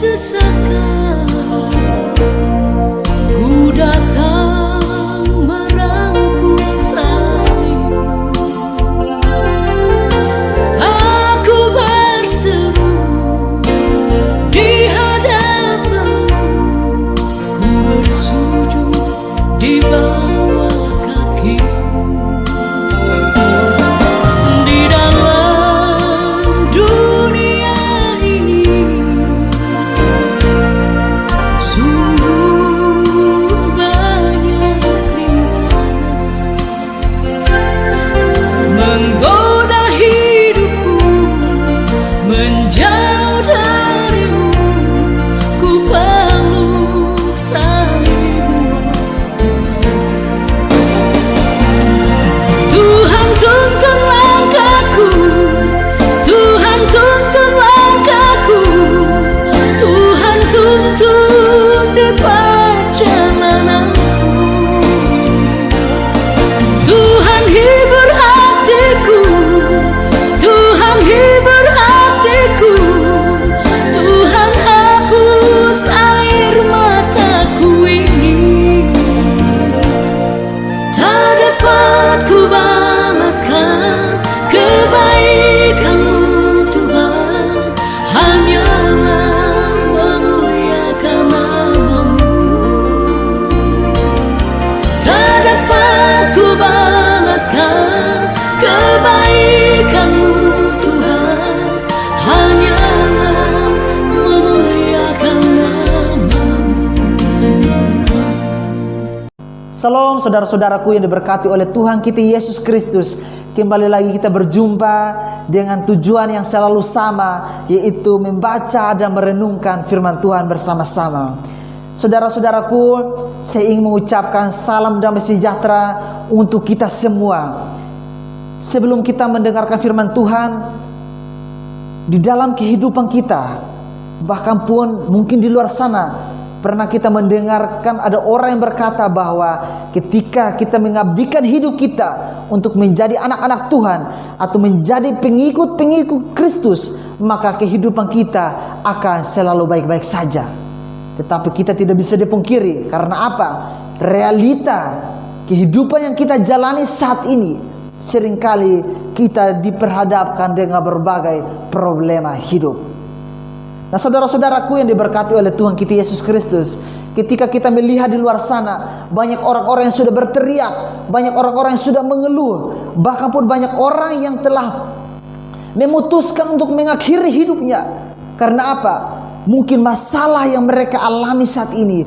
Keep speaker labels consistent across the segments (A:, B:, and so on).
A: sesakan ku datang merangkul salibmu. Aku berseru di hadapanmu, ku bersujud di bawah kakimu. Di dalam dunia ini sungguh banyak rintangan menggoda hidupku, menjauh darimu. Ku peluk salibmu, Tuhan tuntun langkahku, Tuhan tuntun langkahku, Tuhan tuntun di perjalananku. Tuhan hibur hatiku, Tuhan hibur hatiku, Tuhan hapus air mataku ini. Tak dapat ku balaskan kebaikanmu Tuhan, hanyalah memuliakan namamu. Tak dapat ku balaskan kebaikanmu Tuhan, hanyalah memuliakan namamu.
B: Salam saudara-saudaraku yang diberkati oleh Tuhan kita Yesus Kristus. Kembali lagi kita berjumpa dengan tujuan yang selalu sama, yaitu membaca dan merenungkan firman Tuhan bersama-sama. Saudara-saudaraku, saya ingin mengucapkan salam damai sejahtera untuk kita semua. Sebelum kita mendengarkan firman Tuhan, di dalam kehidupan kita, bahkan pun mungkin di luar sana, pernah kita mendengarkan ada orang yang berkata bahwa ketika kita mengabdikan hidup kita untuk menjadi anak-anak Tuhan atau menjadi pengikut-pengikut Kristus, maka kehidupan kita akan selalu baik-baik saja. Tetapi kita tidak bisa dipungkiri, karena apa? Realita kehidupan yang kita jalani saat ini, seringkali kita diperhadapkan dengan berbagai problema hidup. Nah, saudara-saudaraku yang diberkati oleh Tuhan kita Yesus Kristus, ketika kita melihat di luar sana, banyak orang-orang yang sudah berteriak, banyak orang-orang yang sudah mengeluh, bahkan pun banyak orang yang telah memutuskan untuk mengakhiri hidupnya. Karena apa? Mungkin masalah yang mereka alami saat ini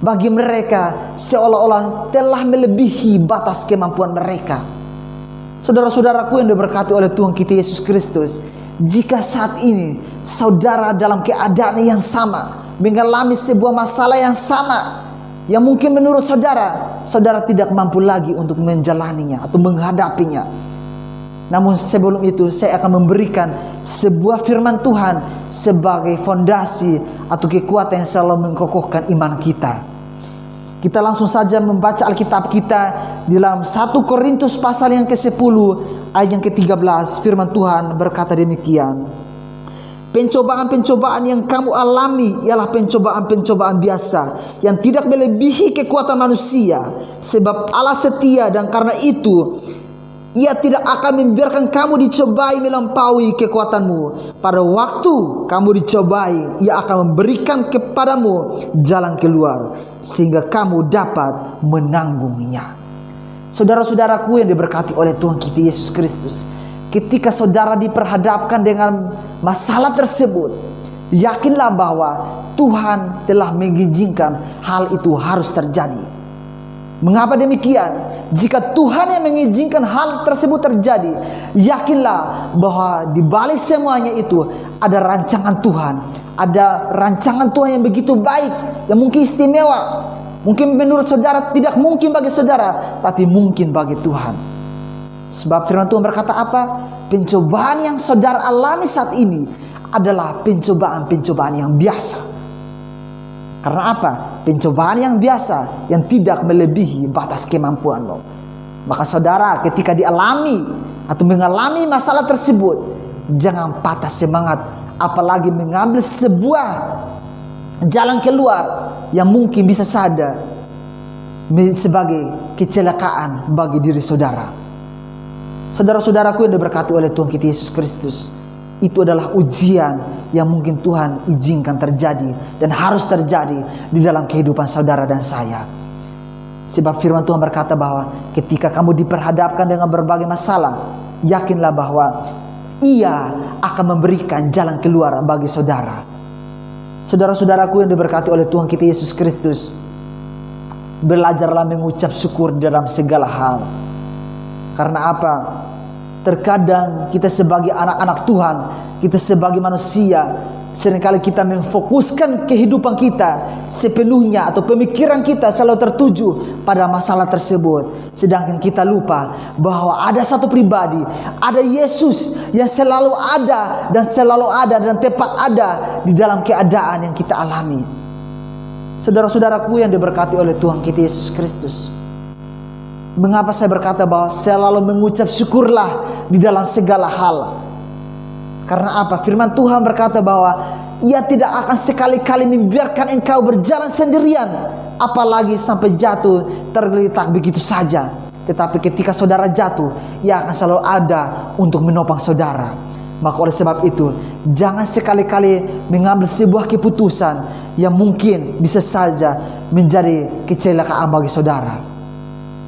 B: bagi mereka seolah-olah telah melebihi batas kemampuan mereka. Saudara-saudaraku yang diberkati oleh Tuhan kita Yesus Kristus, jika saat ini saudara dalam keadaan yang sama, mengalami sebuah masalah yang sama, yang mungkin menurut saudara, saudara tidak mampu lagi untuk menjalaninya atau menghadapinya. Namun sebelum itu saya akan memberikan sebuah firman Tuhan sebagai fondasi atau kekuatan yang selalu mengokohkan iman kita. Kita langsung saja membaca Alkitab kita di dalam 1 Korintus pasal yang ke-10 ayat yang ke-13. Firman Tuhan berkata demikian: pencobaan-pencobaan yang kamu alami ialah pencobaan-pencobaan biasa yang tidak melebihi kekuatan manusia, sebab Allah setia dan karena itu Ia tidak akan membiarkan kamu dicobai melampaui kekuatanmu. Pada waktu kamu dicobai, Ia akan memberikan kepadamu jalan keluar, sehingga kamu dapat menanggungnya. Saudara-saudaraku yang diberkati oleh Tuhan kita Yesus Kristus, ketika saudara diperhadapkan dengan masalah tersebut, yakinlah bahwa Tuhan telah mengizinkan hal itu harus terjadi. Mengapa demikian? Jika Tuhan yang mengizinkan hal tersebut terjadi, yakinlah bahwa di balik semuanya itu ada rancangan Tuhan. Ada rancangan Tuhan yang begitu baik, yang mungkin istimewa. Mungkin menurut saudara tidak mungkin bagi saudara, tapi mungkin bagi Tuhan. Sebab firman Tuhan berkata apa? Pencobaan yang saudara alami saat ini adalah pencobaan-pencobaan yang biasa. Karena apa? Pencobaan yang biasa yang tidak melebihi batas kemampuanmu. Maka saudara ketika dialami atau mengalami masalah tersebut, jangan patah semangat, apalagi mengambil sebuah jalan keluar yang mungkin bisa saja sebagai kecelakaan bagi diri saudara. Saudara-saudaraku yang diberkati oleh Tuhan kita Yesus Kristus, itu adalah ujian yang mungkin Tuhan izinkan terjadi dan harus terjadi di dalam kehidupan saudara dan saya. Sebab firman Tuhan berkata bahwa ketika kamu diperhadapkan dengan berbagai masalah, yakinlah bahwa Ia akan memberikan jalan keluar bagi saudara. Saudara-saudaraku yang diberkati oleh Tuhan kita Yesus Kristus, belajarlah mengucap syukur di dalam segala hal. Karena apa? Terkadang kita sebagai anak-anak Tuhan, kita sebagai manusia, seringkali kita memfokuskan kehidupan kita sepenuhnya atau pemikiran kita selalu tertuju pada masalah tersebut. Sedangkan kita lupa bahwa ada satu pribadi, ada Yesus yang selalu ada dan tepat ada di dalam keadaan yang kita alami. Saudara-saudaraku yang diberkati oleh Tuhan kita Yesus Kristus, mengapa saya berkata bahwa selalu mengucap syukurlah di dalam segala hal? Karena apa? Firman Tuhan berkata bahwa Ia tidak akan sekali-kali membiarkan engkau berjalan sendirian, apalagi sampai jatuh tergeletak begitu saja. Tetapi ketika saudara jatuh, Ia akan selalu ada untuk menopang saudara. Maka oleh sebab itu, jangan sekali-kali mengambil sebuah keputusan yang mungkin bisa saja menjadi kecelakaan bagi saudara.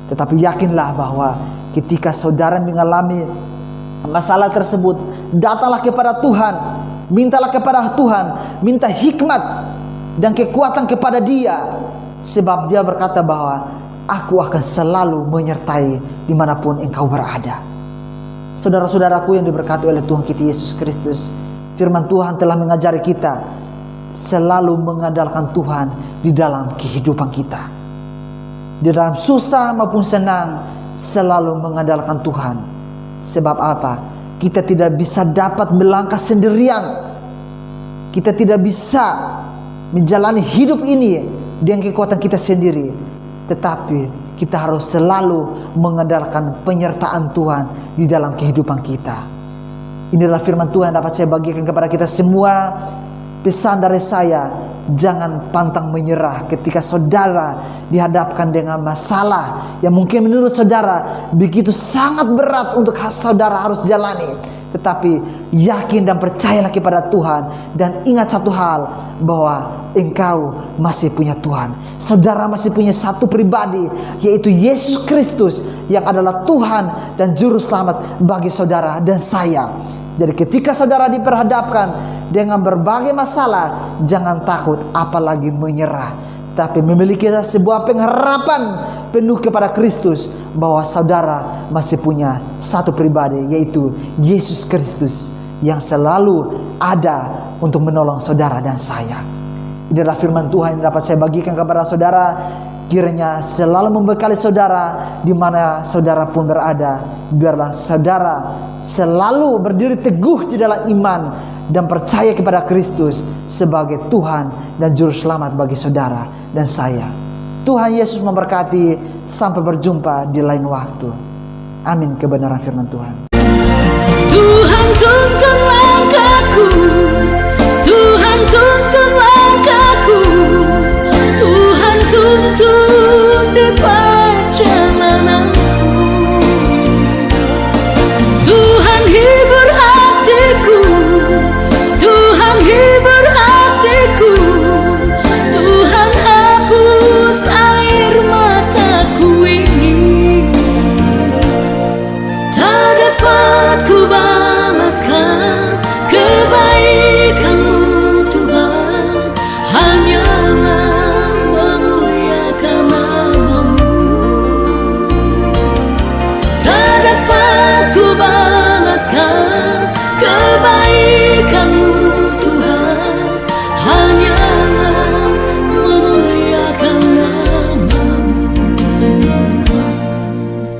B: Tetapi yakinlah bahwa ketika saudara mengalami masalah tersebut, datanglah kepada Tuhan, mintalah kepada Tuhan, minta hikmat dan kekuatan kepada Dia. Sebab Dia berkata bahwa Aku akan selalu menyertai dimanapun engkau berada. Saudara-saudaraku yang diberkati oleh Tuhan kita Yesus Kristus, firman Tuhan telah mengajari kita selalu mengandalkan Tuhan di dalam kehidupan kita. Di dalam susah maupun senang, selalu mengandalkan Tuhan. Sebab apa? Kita tidak bisa dapat melangkah sendirian. Kita tidak bisa menjalani hidup ini dengan kekuatan kita sendiri. Tetapi kita harus selalu mengandalkan penyertaan Tuhan di dalam kehidupan kita. Inilah firman Tuhan yang dapat saya bagikan kepada kita semua. Pesan dari saya, jangan pantang menyerah ketika saudara dihadapkan dengan masalah yang mungkin menurut saudara begitu sangat berat untuk saudara harus jalani. Tetapi yakin dan percayalah kepada Tuhan. Dan ingat satu hal, bahwa engkau masih punya Tuhan. Saudara masih punya satu pribadi, yaitu Yesus Kristus, yang adalah Tuhan dan Juru Selamat bagi saudara dan saya. Jadi ketika saudara diperhadapkan dengan berbagai masalah, jangan takut apalagi menyerah, tapi memiliki sebuah pengharapan penuh kepada Kristus, bahwa saudara masih punya satu pribadi, yaitu Yesus Kristus, yang selalu ada untuk menolong saudara dan saya. Inilah firman Tuhan yang dapat saya bagikan kepada saudara. Kiranya selalu membekali saudara di mana saudara pun berada. Biarlah saudara selalu berdiri teguh di dalam iman dan percaya kepada Kristus sebagai Tuhan dan Juru Selamat bagi saudara dan saya. Tuhan Yesus memberkati. Sampai berjumpa di lain waktu. Amin. Kebenaran firman Tuhan.
A: Tuhan tuntun langkahku, Tuhan tuntun langkahku, Tuhan tuntun di perjalananku. Tuhan hibur hatiku, Tuhan hibur hatiku, Tuhan hapus air mataku ini. Tak dapat ku balaskan kebaikan-Mu Tuhan, hanyalah memuliakan nama-Mu. Tak dapat ku balaskan